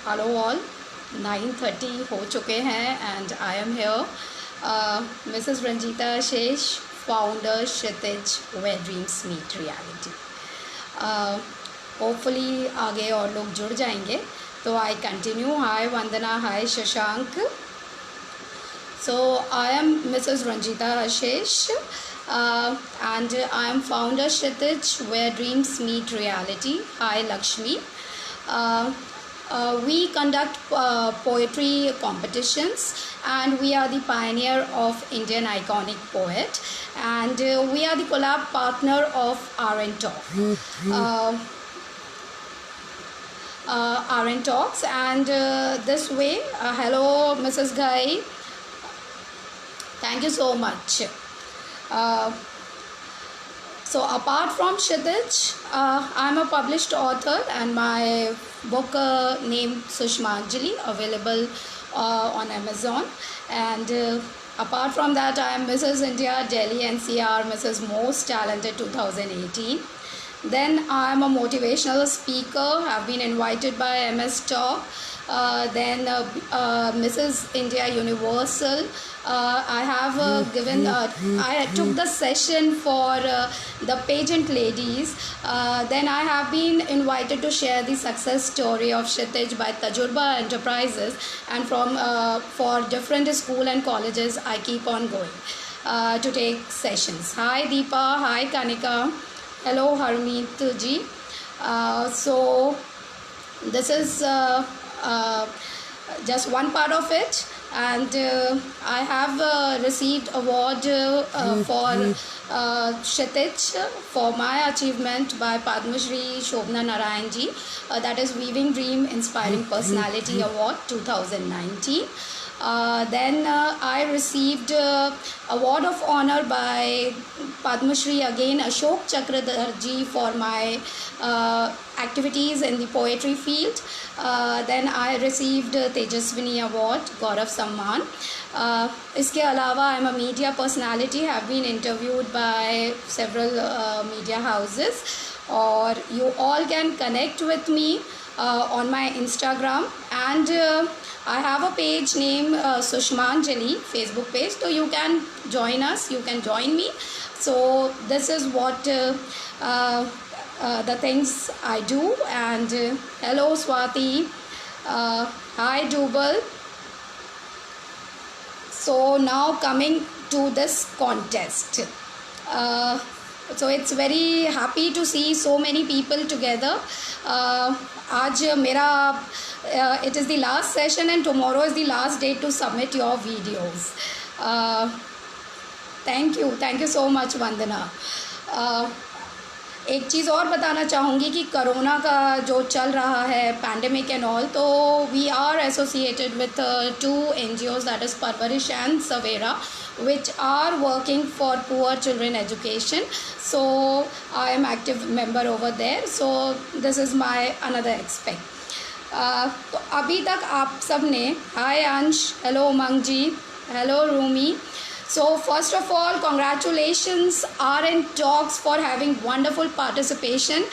Hello all 9:30 हो चुके हैं and I am here Mrs Ranjita Shesh founder Kshitij where dreams meet reality. Hopefully आगे और लोग जुड़ जाएंगे तो I continue. Hi Vandana, hi Shashank. So I am Mrs. Ranjita Ashish and I am founder Kshitij where dreams meet reality. Hi Lakshmi. We conduct poetry competitions and we are the pioneer of Indian iconic poet and we are the collab partner of RN Talk. RN Talks and this way, hello Mrs. Ghai. Thank you so much. So apart from Kshitij, I'm a published author and my book named Sushmanjali available on Amazon. And apart from that, I am Mrs. India Delhi NCR Mrs. Most Talented 2018. Then I am a motivational speaker. Have been invited by MS Talk. Then Mrs. India Universal. I have given. I took the session for the pageant ladies. Then I have been invited to share the success story of Kshitij by Tajurba Enterprises, and from for different school and colleges I keep on going to take sessions. Hi Deepa. Hi Kanika. Hello Harmeet ji. So this is just one part of it, and I have received award for Kshitij for my achievement by Padma Shri Shobna Narayan ji. That is Weaving Dream Inspiring Personality Award 2019. Then I received award of honor by Padma Shri again Ashok Chakradhar ji for my activities in the poetry field. Then I received Tejaswini Award, Gaurav Samman. इसके अलावा I am a media personality, have been interviewed by several media houses, or you all can connect with me on my Instagram, and I have a page named Sushmanjali Facebook page, so you can join us, you can join me. So this is what the things I do. And hello Swati, hi Dubal. So now coming to this contest, so it's very happy to see so many people together. आज मेरा it is the last session and tomorrow is the last day to submit your videos. Thank you so much Vandana. एक चीज़ और बताना चाहूँगी कि corona का जो चल रहा है पैंडेमिक एंड ऑल, तो we are associated with 2 NGOs, that is Parvarish and Savera, which are working for poor children education. So I am active member over there. So this is my another aspect. तो अभी तक आप सब ने, hi Ansh, hello Umang ji, hello Rumi. So first of all, congratulations RN Talks for having wonderful participation,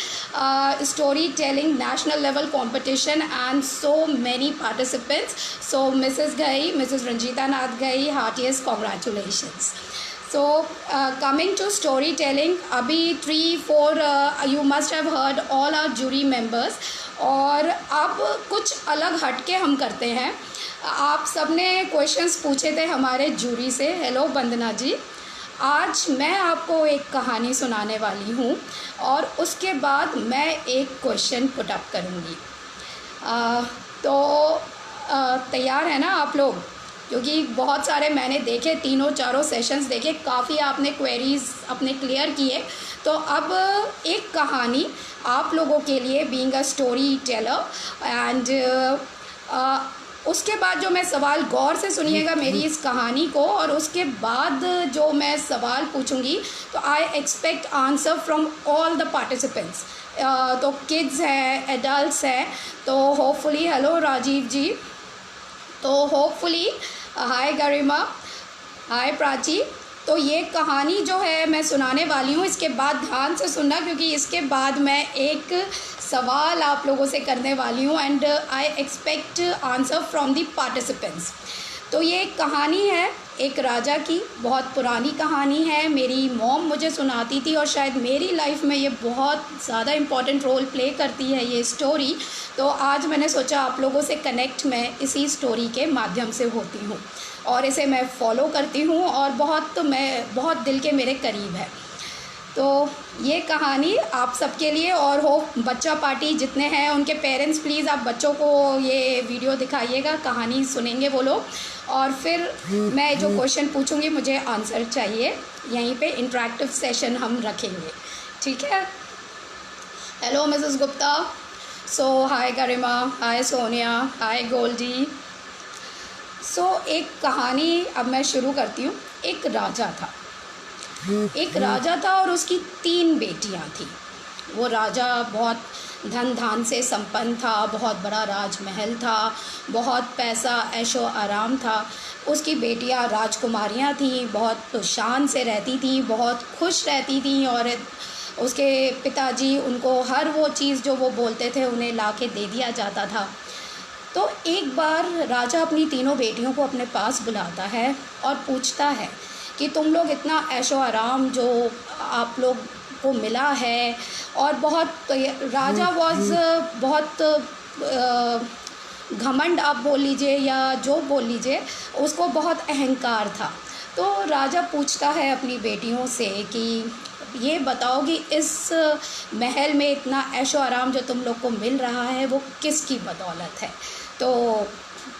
storytelling, national level competition and so many participants. So Mrs. Ghai, Mrs. Ranjita Nath Ghai, heartiest congratulations. So coming to storytelling, अभी 3-4 you must have heard all our jury members, और अब कुछ अलग हटके हम करते हैं. आप सब ने क्वेश्चंस पूछे थे हमारे जूरी से. हेलो वंदना जी. आज मैं आपको एक कहानी सुनाने वाली हूँ और उसके बाद मैं एक क्वेश्चन पुट अप करूँगी. तो तैयार है ना आप लोग? क्योंकि बहुत सारे मैंने देखे, 3-4 सेशंस देखे, काफ़ी आपने क्वेरीज अपने क्लियर किए. तो अब एक कहानी आप लोगों के लिए, being a story teller, and उसके बाद जो मैं सवाल, गौर से सुनिएगा मेरी इस कहानी को, और उसके बाद जो मैं सवाल पूछूंगी तो I expect answer from all the participants. तो किड्स हैं, एडल्ट्स हैं, तो होपफुली, हेलो राजीव जी, तो होपफुली, हाय गरिमा, हाय प्राची, तो ये कहानी जो है मैं सुनाने वाली हूँ, इसके बाद ध्यान से सुनना, क्योंकि इसके बाद मैं एक सवाल आप लोगों से करने वाली हूँ and I expect answer from the participants. तो ये एक कहानी है एक राजा की, बहुत पुरानी कहानी है। मेरी मॉम मुझे सुनाती थी और शायद मेरी लाइफ में ये बहुत ज़्यादा इम्पॉर्टेंट रोल प्ले करती है ये स्टोरी। तो आज मैंने सोचा आप लोगों से कनेक्ट मैं इसी स्टोरी के माध्यम से होती हूँ और इसे मैं फॉलो करती हूँ और बहुत दिल के मेरे करीब है। तो ये कहानी आप सबके लिए, और हो बच्चा पार्टी जितने हैं उनके पेरेंट्स प्लीज़ आप बच्चों को ये वीडियो दिखाइएगा, कहानी सुनेंगे वो लोग, और फिर मैं जो क्वेश्चन पूछूंगी मुझे आंसर चाहिए। यहीं पे इंटरेक्टिव सेशन हम रखेंगे, ठीक है। हेलो मिसेस गुप्ता, सो हाय गरिमा, हाय सोनिया, हाय गोल्डी। सो एक कहानी अब मैं शुरू करती हूँ। एक राजा था और उसकी 3 बेटियां थी। वो राजा बहुत धन धान से संपन्न था, बहुत बड़ा राजमहल था, बहुत पैसा ऐशो आराम था। उसकी बेटियां राजकुमारियां थीं, बहुत शान से रहती थीं, बहुत खुश रहती थीं और उसके पिताजी उनको हर वो चीज़ जो वो बोलते थे उन्हें ला के दे दिया जाता था। तो एक बार राजा अपनी तीनों बेटियों को अपने पास बुलाता है और पूछता है कि तुम लोग इतना ऐशो आराम जो आप लोग को मिला है, और बहुत राजा वॉज बहुत घमंड आप बोल लीजिए या जो बोल लीजिए, उसको बहुत अहंकार था। तो राजा पूछता है अपनी बेटियों से कि ये बताओ कि इस महल में इतना ऐशो आराम जो तुम लोग को मिल रहा है वो किसकी बदौलत है। तो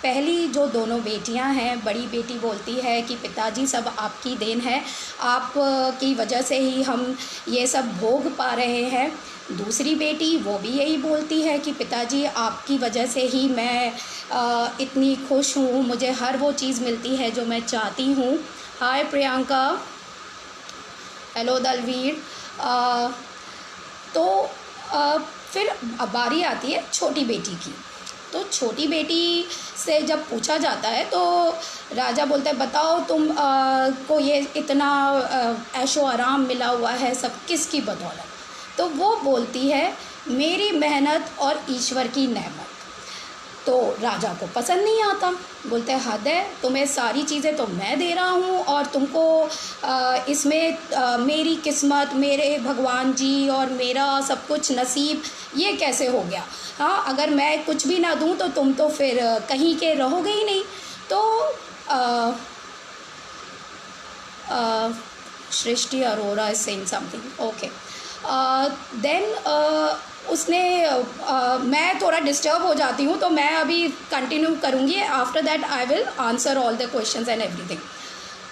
पहली जो दोनों बेटियां हैं, बड़ी बेटी बोलती है कि पिताजी सब आपकी देन है, आप की वजह से ही हम ये सब भोग पा रहे हैं। दूसरी बेटी वो भी यही बोलती है कि पिताजी आपकी वजह से ही मैं इतनी खुश हूँ, मुझे हर वो चीज़ मिलती है जो मैं चाहती हूँ। हाय प्रियंका, हेलो दलवीर। तो फिर बारी आती है छोटी बेटी की। तो छोटी बेटी से जब पूछा जाता है तो राजा बोलता है बताओ तुम को ये इतना ऐशो आराम मिला हुआ है सब किसकी बदौलत। तो वो बोलती है मेरी मेहनत और ईश्वर की नेमत। तो राजा को पसंद नहीं आता, बोलते हैं हद है, तुम्हें सारी चीज़ें तो मैं दे रहा हूँ और तुमको इसमें मेरी किस्मत, मेरे भगवान जी और मेरा सब कुछ नसीब ये कैसे हो गया। हाँ, अगर मैं कुछ भी ना दूँ तो तुम तो फिर कहीं के रहोगे ही नहीं। तो Srishti Arora is saying something, okay. Then उसने मैं थोड़ा डिस्टर्ब हो जाती हूँ तो मैं अभी कंटिन्यू करूँगी। After that I will answer all the questions and everything.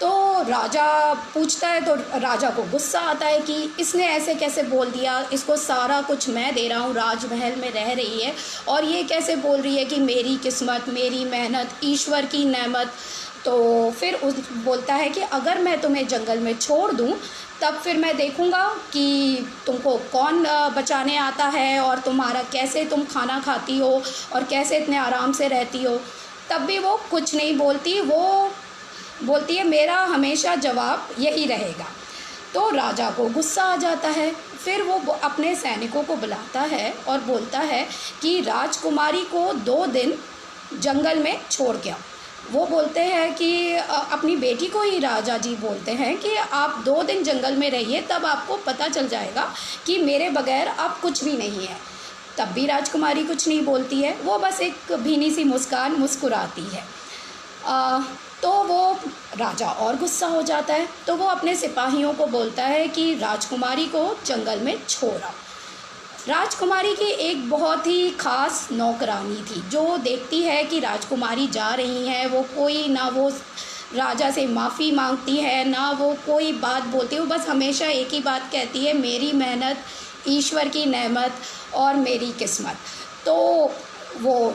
तो राजा पूछता है तो राजा को गुस्सा आता है कि इसने ऐसे कैसे बोल दिया, इसको सारा कुछ मैं दे रहा हूँ, राजमहल में रह रही है और ये कैसे बोल रही है कि मेरी किस्मत, मेरी मेहनत, ईश्वर की नेमत। तो फिर बोलता है कि अगर मैं तुम्हें जंगल में छोड़ दूँ तब फिर मैं देखूँगा कि तुमको कौन बचाने आता है और तुम्हारा कैसे तुम खाना खाती हो और कैसे इतने आराम से रहती हो। तब भी वो कुछ नहीं बोलती, वो बोलती है मेरा हमेशा जवाब यही रहेगा। तो राजा को गुस्सा आ जाता है। फिर वो अपने सैनिकों को बुलाता है और बोलता है कि राजकुमारी को 2 दिन जंगल में छोड़ के आओ। वो बोलते हैं कि अपनी बेटी को ही राजा जी बोलते हैं कि आप 2 दिन जंगल में रहिए, तब आपको पता चल जाएगा कि मेरे बगैर आप कुछ भी नहीं है। तब भी राजकुमारी कुछ नहीं बोलती है, वो बस एक भीनी सी मुस्कान मुस्कुराती है। तो वो राजा और गुस्सा हो जाता है। तो वो अपने सिपाहियों को बोलता है कि राजकुमारी को जंगल में छोड़ा। राजकुमारी की एक बहुत ही ख़ास नौकरानी थी जो देखती है कि राजकुमारी जा रही है, वो कोई ना वो राजा से माफ़ी मांगती है ना वो कोई बात बोलती है, वो बस हमेशा एक ही बात कहती है मेरी मेहनत, ईश्वर की नेमत और मेरी किस्मत। तो वो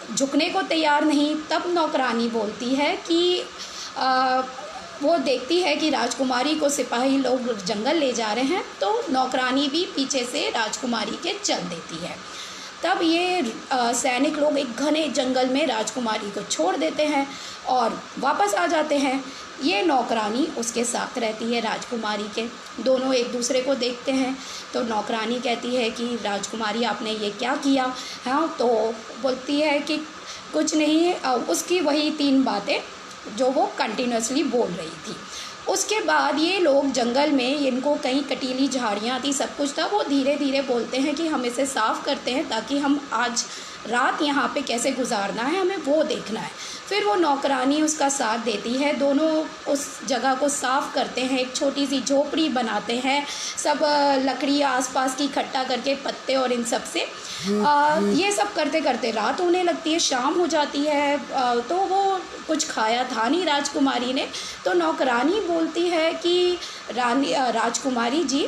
झुकने को तैयार नहीं। तब नौकरानी बोलती है कि वो देखती है कि राजकुमारी को सिपाही लोग जंगल ले जा रहे हैं, तो नौकरानी भी पीछे से राजकुमारी के चल देती है। तब ये सैनिक लोग एक घने जंगल में राजकुमारी को छोड़ देते हैं और वापस आ जाते हैं। ये नौकरानी उसके साथ रहती है राजकुमारी के। दोनों एक दूसरे को देखते हैं तो नौकरानी कहती है कि राजकुमारी आपने ये क्या किया। हाँ, तो बोलती है कि कुछ नहीं, उसकी वही 3 बातें जो वो कंटिन्यूसली बोल रही थी। उसके बाद ये लोग जंगल में, इनको कहीं कटीली झाड़ियाँ थी, सब कुछ था, वो धीरे धीरे बोलते हैं कि हम इसे साफ़ करते हैं ताकि हम आज रात यहाँ पे कैसे गुजारना है हमें वो देखना है। फिर वो नौकरानी उसका साथ देती है, दोनों उस जगह को साफ़ करते हैं, एक छोटी सी झोपड़ी बनाते हैं, सब लकड़ी आसपास की इकट्ठा करके, पत्ते और इन सब से ये सब करते करते रात होने लगती है, शाम हो जाती है। तो वो कुछ खाया था नहीं राजकुमारी ने, तो नौकरानी बोलती है कि राजकुमारी जी,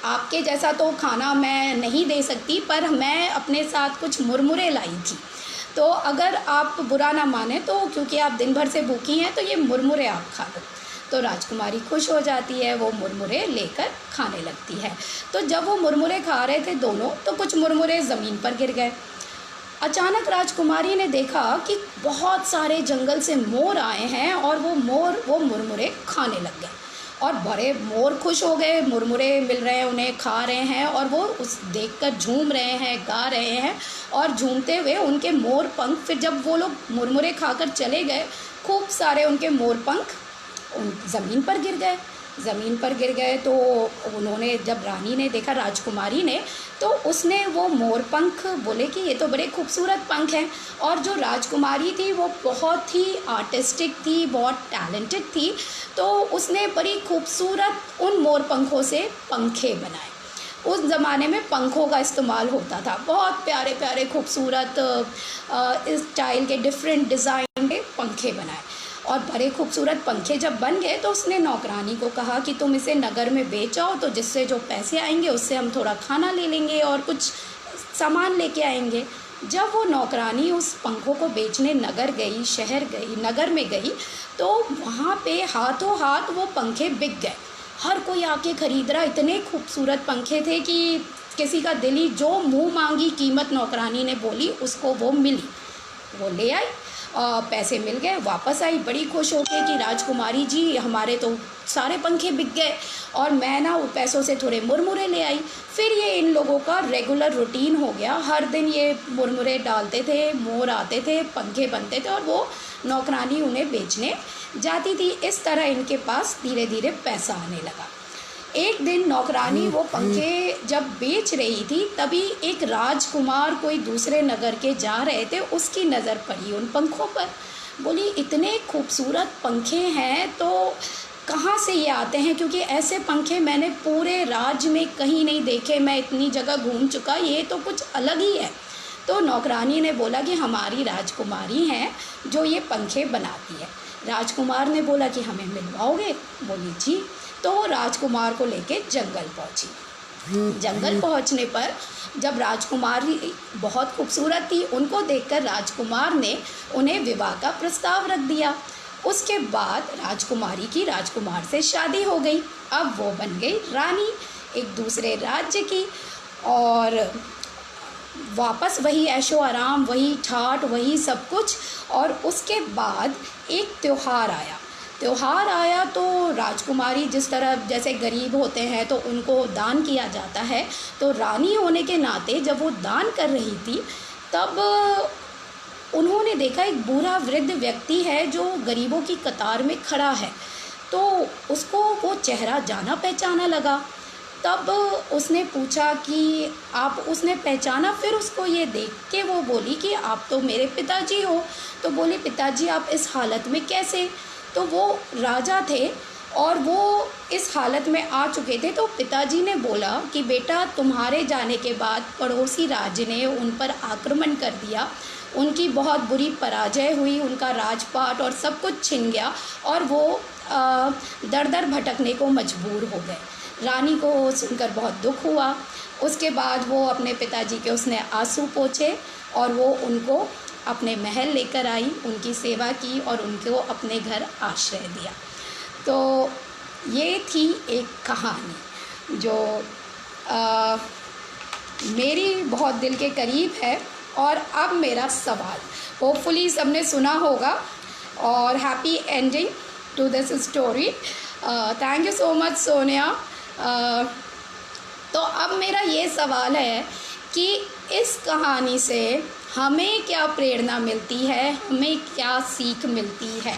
आपके जैसा तो खाना मैं नहीं दे सकती, पर मैं अपने साथ कुछ मुरमुरे लाई थी, तो अगर आप बुरा ना माने तो, क्योंकि आप दिन भर से भूखी हैं, तो ये मुरमुरे आप खा लो। तो राजकुमारी खुश हो जाती है, वो मुरमुरे लेकर खाने लगती है। तो जब वो मुरमुरे खा रहे थे दोनों, तो कुछ मुरमुरे ज़मीन पर गिर गए। अचानक राजकुमारी ने देखा कि बहुत सारे जंगल से मोर आए हैं और वो मोर वो मुरमुरे खाने लग गए और बड़े मोर खुश हो गए, मुरमुरे मिल रहे हैं उन्हें, खा रहे हैं और वो उस देखकर झूम रहे हैं, गा रहे हैं और झूमते हुए उनके मोर पंख, फिर जब वो लोग मुरमुरे खाकर चले गए, खूब सारे उनके मोर पंख उन ज़मीन पर गिर गए। ज़मीन पर गिर गए तो उन्होंने, जब रानी ने देखा, राजकुमारी ने, तो उसने वो मोर पंख, बोले कि ये तो बड़े खूबसूरत पंख हैं। और जो राजकुमारी थी वो बहुत ही आर्टिस्टिक थी, बहुत टैलेंटेड थी, तो उसने बड़ी खूबसूरत उन मोर पंखों से पंखे बनाए। उस ज़माने में पंखों का इस्तेमाल होता था, बहुत प्यारे प्यारे खूबसूरत स्टाइल के डिफरेंट डिज़ाइन के पंखे बनाए और बड़े खूबसूरत पंखे जब बन गए तो उसने नौकरानी को कहा कि तुम इसे नगर में बेच आओ, तो जिससे जो पैसे आएंगे उससे हम थोड़ा खाना ले लेंगे और कुछ सामान लेके आएंगे। जब वो नौकरानी उस पंखों को बेचने नगर गई, शहर गई, नगर में गई, तो वहाँ पे हाथों हाथ वो पंखे बिक गए। हर कोई आके ख़रीद रहा, इतने खूबसूरत पंखे थे कि किसी का दिल ही, जो मुँह मांगी कीमत नौकरानी ने बोली उसको वो मिली, वो ले आई। पैसे मिल गए, वापस आई बड़ी खुश होके कि राजकुमारी जी, हमारे तो सारे पंखे बिक गए और मैं ना वो पैसों से थोड़े मुरमुरे ले आई। फिर ये इन लोगों का रेगुलर रूटीन हो गया, हर दिन ये मुरमुरे डालते थे, मोर आते थे, पंखे बनते थे और वो नौकरानी उन्हें बेचने जाती थी। इस तरह इनके पास धीरे धीरे पैसा आने लगा। एक दिन नौकरानी वो पंखे जब बेच रही थी, तभी एक राजकुमार कोई दूसरे नगर के जा रहे थे, उसकी नज़र पड़ी उन पंखों पर। बोली, इतने खूबसूरत पंखे हैं तो कहाँ से ये आते हैं, क्योंकि ऐसे पंखे मैंने पूरे राज्य में कहीं नहीं देखे, मैं इतनी जगह घूम चुका, ये तो कुछ अलग ही है। तो नौकरानी ने बोला कि हमारी राजकुमारी हैं जो ये पंखे बनाती है। राजकुमार ने बोला कि हमें मिलवाओगे? बोली जी। तो वो राजकुमार को लेके जंगल पहुंची। जंगल पहुंचने पर जब राजकुमारी बहुत खूबसूरत थी, उनको देखकर राजकुमार ने उन्हें विवाह का प्रस्ताव रख दिया। उसके बाद राजकुमारी की राजकुमार से शादी हो गई। अब वो बन गई रानी एक दूसरे राज्य की, और वापस वही ऐशो आराम, वही ठाट, वही सब कुछ। और उसके बाद एक त्यौहार आया तो राजकुमारी, जिस तरह जैसे गरीब होते हैं तो उनको दान किया जाता है, तो रानी होने के नाते जब वो दान कर रही थी, तब उन्होंने देखा एक बूढ़ा वृद्ध व्यक्ति है जो गरीबों की कतार में खड़ा है। तो उसको वो चेहरा जाना पहचाना लगा। तब उसने पूछा कि आप, उसने पहचाना, फिर उसको ये देख के वो बोली कि आप तो मेरे पिताजी हो। तो बोली, पिताजी आप इस हालत में कैसे? तो वो राजा थे और वो इस हालत में आ चुके थे। तो पिताजी ने बोला कि बेटा, तुम्हारे जाने के बाद पड़ोसी राज्य ने उन पर आक्रमण कर दिया, उनकी बहुत बुरी पराजय हुई, उनका राजपाट और सब कुछ छिन गया और वो दर दर भटकने को मजबूर हो गए। रानी को सुनकर बहुत दुख हुआ। उसके बाद वो अपने पिताजी के उसने आंसू पोंछे और वो उनको अपने महल लेकर आई, उनकी सेवा की और उनको अपने घर आश्रय दिया। तो ये थी एक कहानी जो मेरी बहुत दिल के करीब है। और अब मेरा सवाल, होपफुली सबने सुना होगा, और happy ending to this story. Thank you so much Sonia. तो अब मेरा ये सवाल है कि इस कहानी से हमें क्या प्रेरणा मिलती है, हमें क्या सीख मिलती है।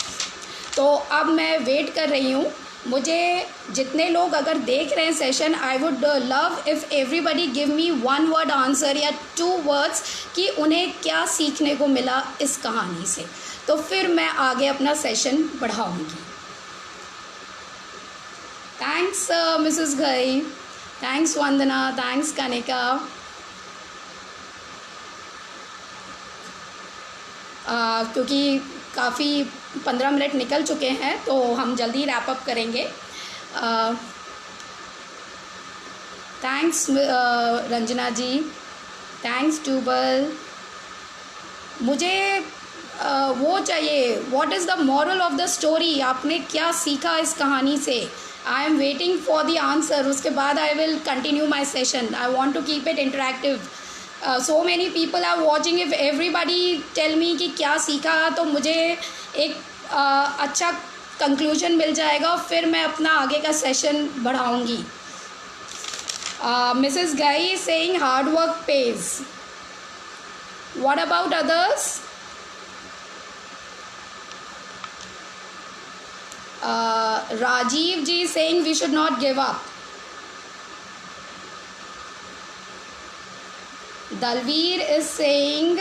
तो अब मैं वेट कर रही हूँ, मुझे जितने लोग अगर देख रहे हैं session, I would love if everybody give me 1 word answer या 2 वर्ड्स कि उन्हें क्या सीखने को मिला इस कहानी से, तो फिर मैं आगे अपना सेशन बढ़ाऊँगी। Thanks Mrs Ghai, thanks Vandana, thanks Kanika. क्योंकि काफ़ी 15 मिनट निकल चुके हैं तो हम जल्दी रैप अप करेंगे। थैंक्स रंजना जी, थैंक्स ट्यूबल। मुझे वो चाहिए, what is the moral of the story, आपने क्या सीखा इस कहानी से। I am waiting for the answer, उसके बाद I will continue my session. I want to keep it interactive. So many people are watching, if everybody tell me कि क्या सीखा, तो मुझे एक अच्छा कंक्लूजन मिल जाएगा, फिर मैं अपना आगे का सेशन बढ़ाऊँगी। मिसेस गाई saying hard work pays. What about others? Rajiv ji saying we should not give up. Dalveer is saying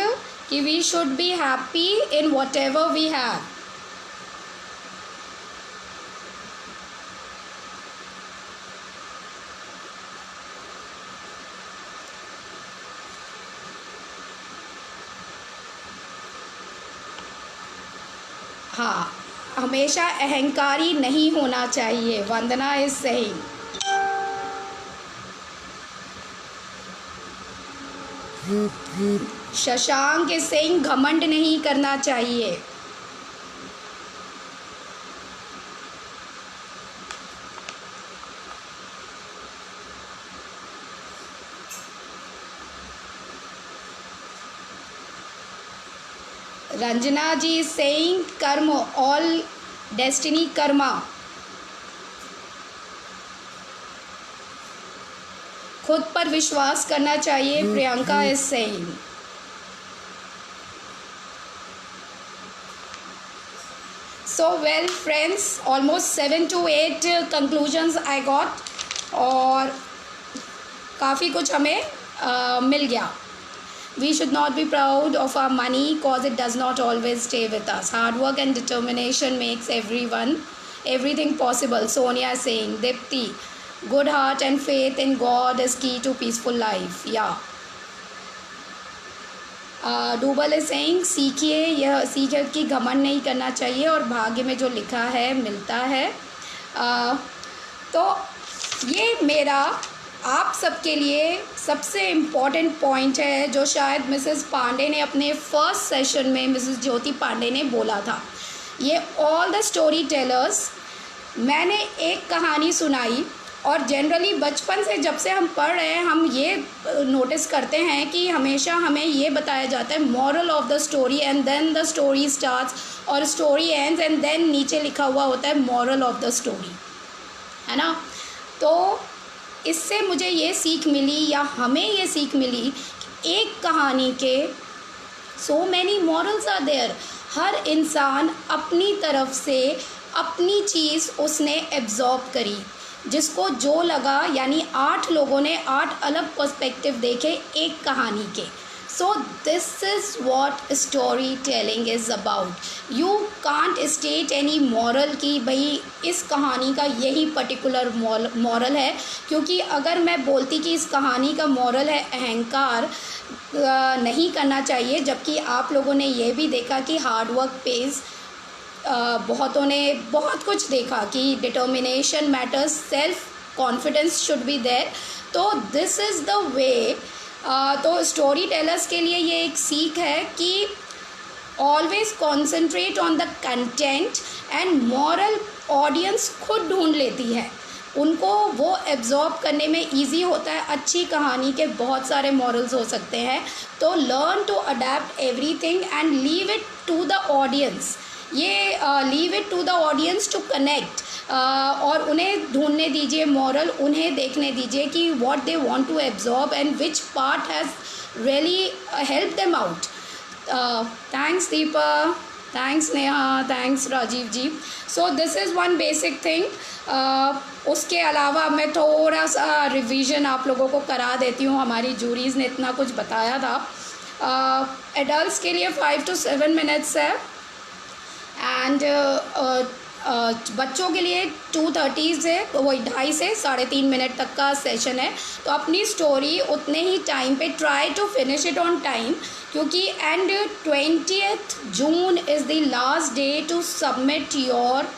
कि we should be happy in whatever we have. हाँ, हमेशा अहंकारी नहीं होना चाहिए, Vandana is saying. Shashank is saying घमंड नहीं करना चाहिए। Ranjana ji is saying karma, all destiny karma. खुद पर विश्वास करना चाहिए, Priyanka is saying. So well friends, almost 7 to 8 conclusions I got, और काफ़ी कुछ हमें मिल गया। We should not be proud of our money cause it does not always stay with us. Hard work and determination makes everything possible. Sonia is saying, Dipti, good heart and faith in God is key to peaceful life. Yeah. Dubal is saying, सीखिए, यह सीखिए कि घमंड नहीं करना चाहिए और भाग्य में जो लिखा है मिलता है। तो ये मेरा आप सबके लिए सबसे इम्पॉर्टेंट पॉइंट है, जो शायद मिसेस पांडे ने अपने फर्स्ट सेशन में, मिसेस ज्योति पांडे ने बोला था। ये ऑल द स्टोरी टेलर्स, मैंने एक कहानी सुनाई, और जनरली बचपन से जब से हम पढ़ रहे हैं हम ये नोटिस करते हैं कि हमेशा हमें ये बताया जाता है moral of the story, and then the story starts और स्टोरी एंड्स, एंड देन नीचे लिखा हुआ होता है मॉरल ऑफ द स्टोरी, है ना। तो इससे मुझे ये सीख मिली, या हमें ये सीख मिली कि एक कहानी के so many morals are there. हर इंसान अपनी तरफ से अपनी चीज़ उसने एब्जॉर्ब करी, जिसको जो लगा, यानी 8 लोगों ने 8 अलग पर्सपेक्टिव देखे एक कहानी के। सो this is what story telling is about. You can't state any moral कि भाई इस कहानी का यही पर्टिकुलर मॉरल है, क्योंकि अगर मैं बोलती कि इस कहानी का मॉरल है अहंकार नहीं करना चाहिए, जबकि आप लोगों ने ये भी देखा कि हार्ड वर्क पेज, बहुतों ने बहुत कुछ देखा कि determination matters, self confidence should be there. तो दिस इज़ द वे। तो स्टोरी टेलर्स के लिए ये एक सीख है कि always concentrate on the content, and moral audience खुद ढूंढ लेती है। उनको वो एब्जॉर्ब करने में इजी होता है। अच्छी कहानी के बहुत सारे मॉरल्स हो सकते हैं। तो learn to adapt everything and leave it to the audience. ये leave it to the audience to connect, और उन्हें ढूंढने दीजिए मॉरल, उन्हें देखने दीजिए कि what they want to absorb and which part has really help them out. Thanks Deepa, thanks Neha, thanks Rajeev ji. So this is one basic thing. उसके अलावा मैं थोड़ा सा रिवीजन आप लोगों को करा देती हूँ। हमारी जूरीज़ ने इतना कुछ बताया था। एडल्ट्स के लिए 5 to 7 मिनट्स है, एंड बच्चों के लिए 2:30 से वही 2.5 से 3.5 मिनट तक का सेशन है। तो अपनी स्टोरी उतने ही टाइम पे try to finish it on time, क्योंकि and 20th June is the last day to submit your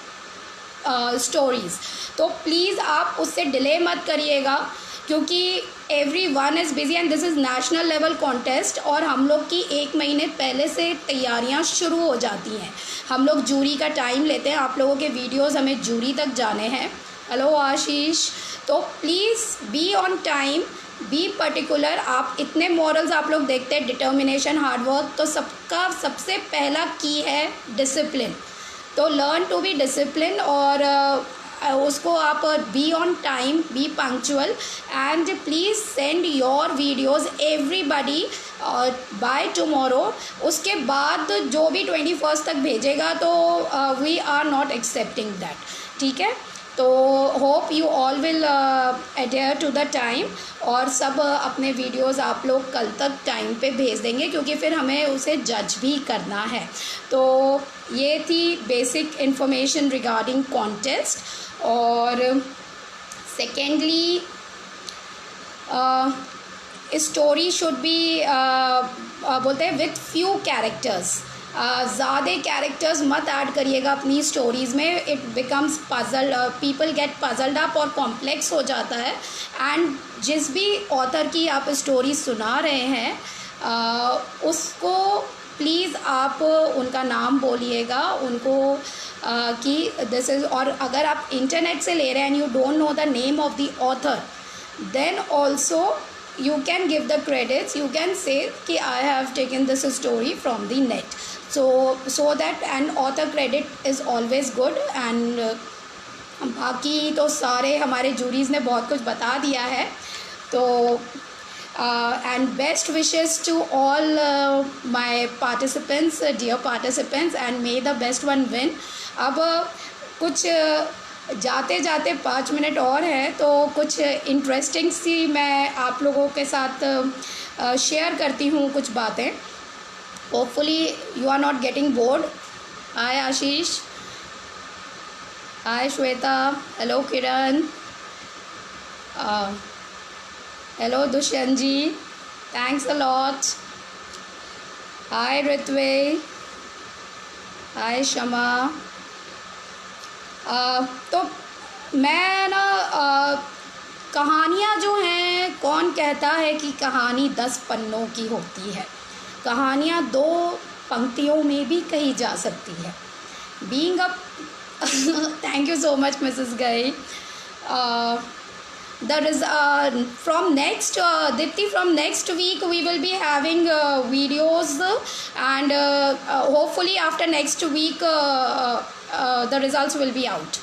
stories. तो प्लीज़ आप उससे डिले मत करिएगा, क्योंकि everyone is busy and this is national level contest, और हम लोग की 1 महीने पहले से तैयारियां शुरू हो जाती हैं। हम लोग जूरी का टाइम लेते हैं, आप लोगों के वीडियोस हमें जूरी तक जाने हैं। हेलो आशीष। तो please be on time, be particular. आप इतने मॉरल्स आप लोग देखते हैं, डिटर्मिनेशन, हार्डवर्क, तो सबका सबसे पहला की है डिसिप्लिन। तो लर्न टू बी डिसिप्लिन, और उसको आप be on time, be punctual, and please send your videos everybody by tomorrow. उसके बाद जो भी 21st तक भेजेगा तो we are not accepting that, ठीक है। तो hope you all will adhere to the time, और सब अपने वीडियोज़ आप लोग कल तक टाइम पे भेज देंगे, क्योंकि फिर हमें उसे जज भी करना है। तो ये थी बेसिक इन्फॉर्मेशन रिगार्डिंग कॉन्टेस्ट। और सेकेंडली, स्टोरी शुड बी बोलते हैं विथ फ्यू कैरेक्टर्स। ज़्यादा कैरेक्टर्स मत ऐड करिएगा अपनी स्टोरीज़ में, it becomes puzzle, people get puzzled up और कॉम्प्लेक्स हो जाता है। एंड जिस भी ऑथर की आप स्टोरी सुना रहे हैं उसको प्लीज़ आप उनका नाम बोलिएगा उनको, कि दिस इज़, और अगर आप इंटरनेट से ले रहे हैं and you don't know the name of the author, then also you can give the credits, you can say कि I have taken this story from the net, so that an author credit is always good। and बाकी तो सारे हमारे जूरीज़ ने बहुत कुछ बता दिया है। तो and best wishes to all my participants, dear participants, and may the best one win। अब कुछ जाते जाते 5 मिनट और है, तो कुछ इंटरेस्टिंग सी मैं आप लोगों के साथ शेयर करती हूँ कुछ बातें। Hopefully you are not getting bored. Hi Ashish, hi Shweta, hello Kiran, hello Dushyant ji, thanks a lot. Hi Ritve, hi Shama. तो मैं ना कहानियाँ जो हैं, कौन कहता है कि कहानी 10 पन्नों की होती है? कहानियाँ 2 पंक्तियों में भी कही जा सकती है। Being a thank you so much Mrs गई। That is from next Dipti, from next week we will be having videos, and hopefully after next week the results will be out।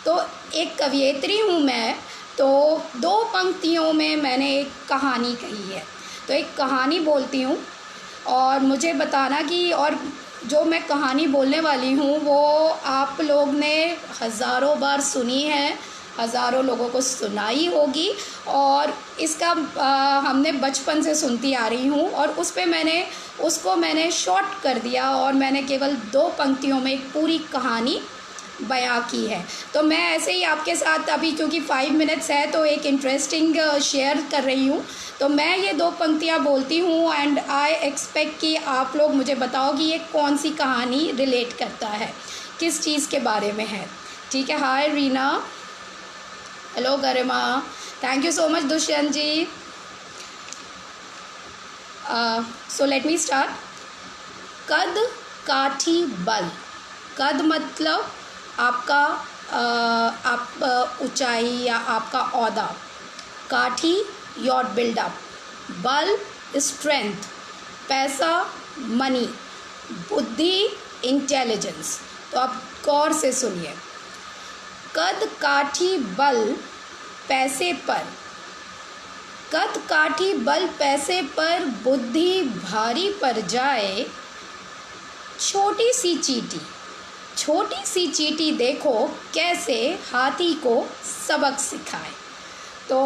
तो एक कवियत्री हूँ मैं, तो 2 पंक्तियों में मैंने एक कहानी कही है। तो एक कहानी बोलती हूँ और मुझे बताना कि, और जो मैं कहानी बोलने वाली हूँ वो आप लोग ने हज़ारों बार सुनी है, हज़ारों लोगों को सुनाई होगी, और इसका हमने बचपन से सुनती आ रही हूँ, और उस पे मैंने शॉर्ट कर दिया और मैंने केवल 2 पंक्तियों में एक पूरी कहानी बयां की है। तो मैं ऐसे ही आपके साथ अभी, क्योंकि 5 मिनट्स है, तो एक इंटरेस्टिंग शेयर कर रही हूँ। तो मैं ये 2 पंक्तियाँ बोलती हूँ एंड आई एक्सपेक्ट कि आप लोग मुझे बताओ कि ये कौन सी कहानी रिलेट करता है, किस चीज़ के बारे में है, ठीक है। Hi Reena, hello Garima, thank you so much Dushyant ji. So let me start. कद काठी बल। कद मतलब आपका आप ऊंचाई या आपका ओहदा, काठी योर बिल्डअप, बल स्ट्रेंथ, पैसा मनी, बुद्धि इंटेलिजेंस। तो आप गौर से सुनिए। कद काठी बल पैसे पर, कद काठी बल पैसे पर, बुद्धि भारी पड़ जाए, छोटी सी चींटी, छोटी सी चींटी देखो कैसे हाथी को सबक सिखाए। तो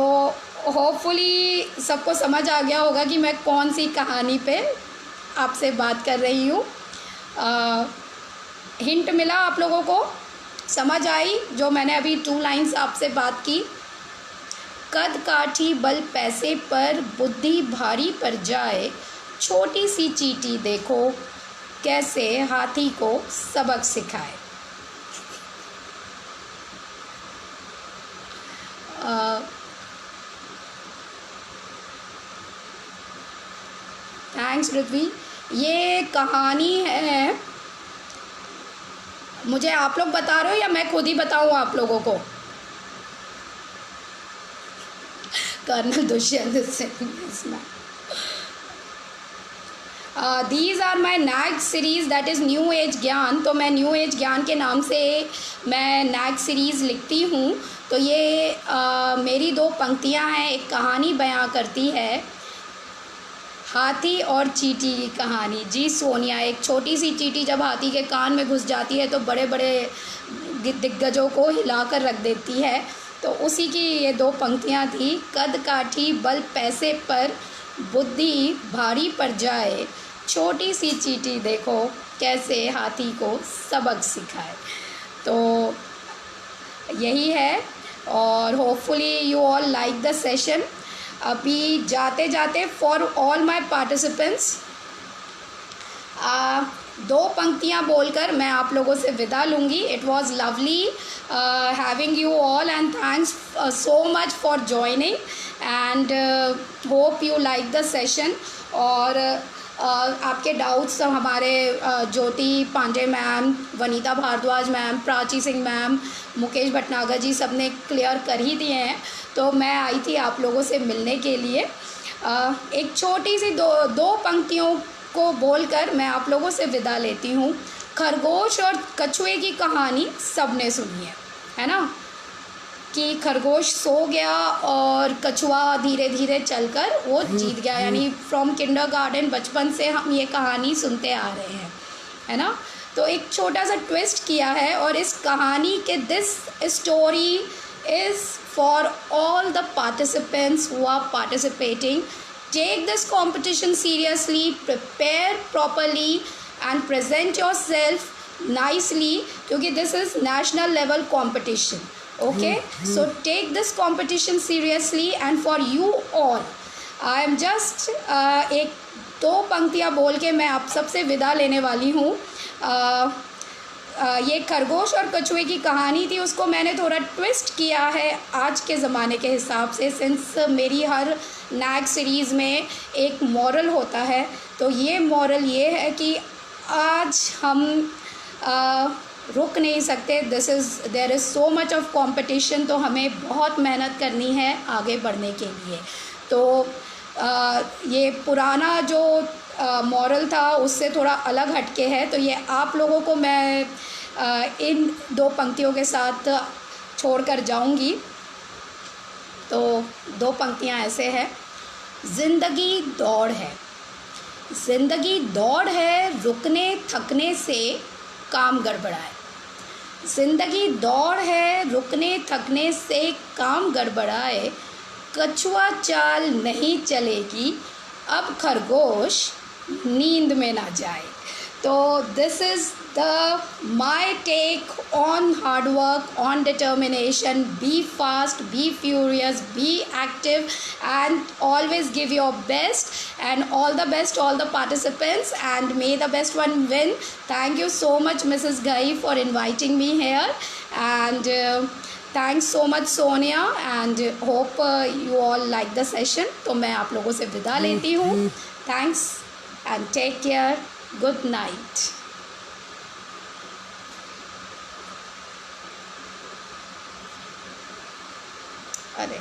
होपफुली सबको समझ आ गया होगा कि मैं कौन सी कहानी पे आपसे बात कर रही हूँ। हिंट मिला आप लोगों को, समझ आई जो मैंने अभी 2 लाइन्स आपसे बात की। कद काठी बल पैसे पर, बुद्धि भारी पड़ जाए, छोटी सी चींटी देखो कैसे हाथी को सबक सिखाए। थैंक्स पृथ्वी। ये कहानी है, मुझे आप लोग बता रहे हो या मैं खुद ही बताऊँ आप लोगों को? Colonel Dushyant Singh. These are my nag series that is new age Gyan. तो मैं न्यू एज ज्ञान के नाम से मैं नैग सीरीज़ लिखती हूँ। तो ये मेरी 2 पंक्तियाँ हैं। एक कहानी बयां करती है, हाथी और चींटी की कहानी। जी सोनिया, एक छोटी सी चींटी जब हाथी के कान में घुस जाती है तो बड़े बड़े दिग्गजों को हिलाकर रख देती है। तो उसी की ये 2 पंक्तियाँ थी। कद काठी बल पैसे पर, बुद्धि भारी पड़ जाए, छोटी सी चींटी देखो कैसे हाथी को सबक सिखाए। तो यही है, और hopefully you all like the session. अभी जाते जाते फॉर ऑल माई पार्टिसिपेंट्स 2 पंक्तियाँ बोलकर मैं आप लोगों से विदा लूँगी। It was lovely having you all and thanks so much for joining and hope you like the session. और आपके डाउट्स हमारे Jyoti Pande ma'am, Vanita Bhardwaj ma'am, Prachi Singh ma'am, Mukesh Bhatnagar ji सब ने क्लियर कर ही दिए हैं। तो मैं आई थी आप लोगों से मिलने के लिए। एक छोटी सी दो पंक्तियों को बोलकर मैं आप लोगों से विदा लेती हूँ। खरगोश और कछुए की कहानी सबने सुनी है ना, कि खरगोश सो गया और कछुआ धीरे धीरे चलकर वो जीत गया। यानी फ्रॉम किंडरगार्टन बचपन से हम ये कहानी सुनते आ रहे हैं, है ना। तो एक छोटा सा ट्विस्ट किया है, और इस कहानी के this story is for all the participants who are participating. Take this competition seriously, prepare properly and present your self nicely, क्योंकि this is national level competition. Okay, so take this competition seriously, and for you all I am just एक 2 पंक्तियाँ बोल के मैं आप सबसे विदा लेने वाली हूँ। ये खरगोश और कछुए की कहानी थी, उसको मैंने थोड़ा ट्विस्ट किया है आज के ज़माने के हिसाब से, सिंस मेरी हर नैग सीरीज़ में एक मॉरल होता है। तो ये मॉरल ये है कि आज हम रुक नहीं सकते। There is so much of competition, तो हमें बहुत मेहनत करनी है आगे बढ़ने के लिए। तो ये पुराना जो मॉरल था उससे थोड़ा अलग हटके है। तो ये आप लोगों को मैं इन 2 पंक्तियों के साथ छोड़कर जाऊंगी। तो 2 पंक्तियां ऐसे हैं। ज़िंदगी दौड़ है, ज़िंदगी दौड़ है, रुकने थकने से काम गड़बड़ाए। ज़िंदगी दौड़ है, रुकने थकने से काम गड़बड़ाए, कछुआ चाल नहीं चलेगी, अब खरगोश नींद में ना जाए। तो this is the my take on hard work, on determination. Be fast, be furious, be active, and always give your best. And all the best, all the participants, and may the best one win. Thank you so much, Mrs. Ghai, for inviting me here. And thanks so much, Sonia. And hope you all like the session. तो मैं आप लोगों से विदा लेती हूँ. Thanks and take care. Good night. अरे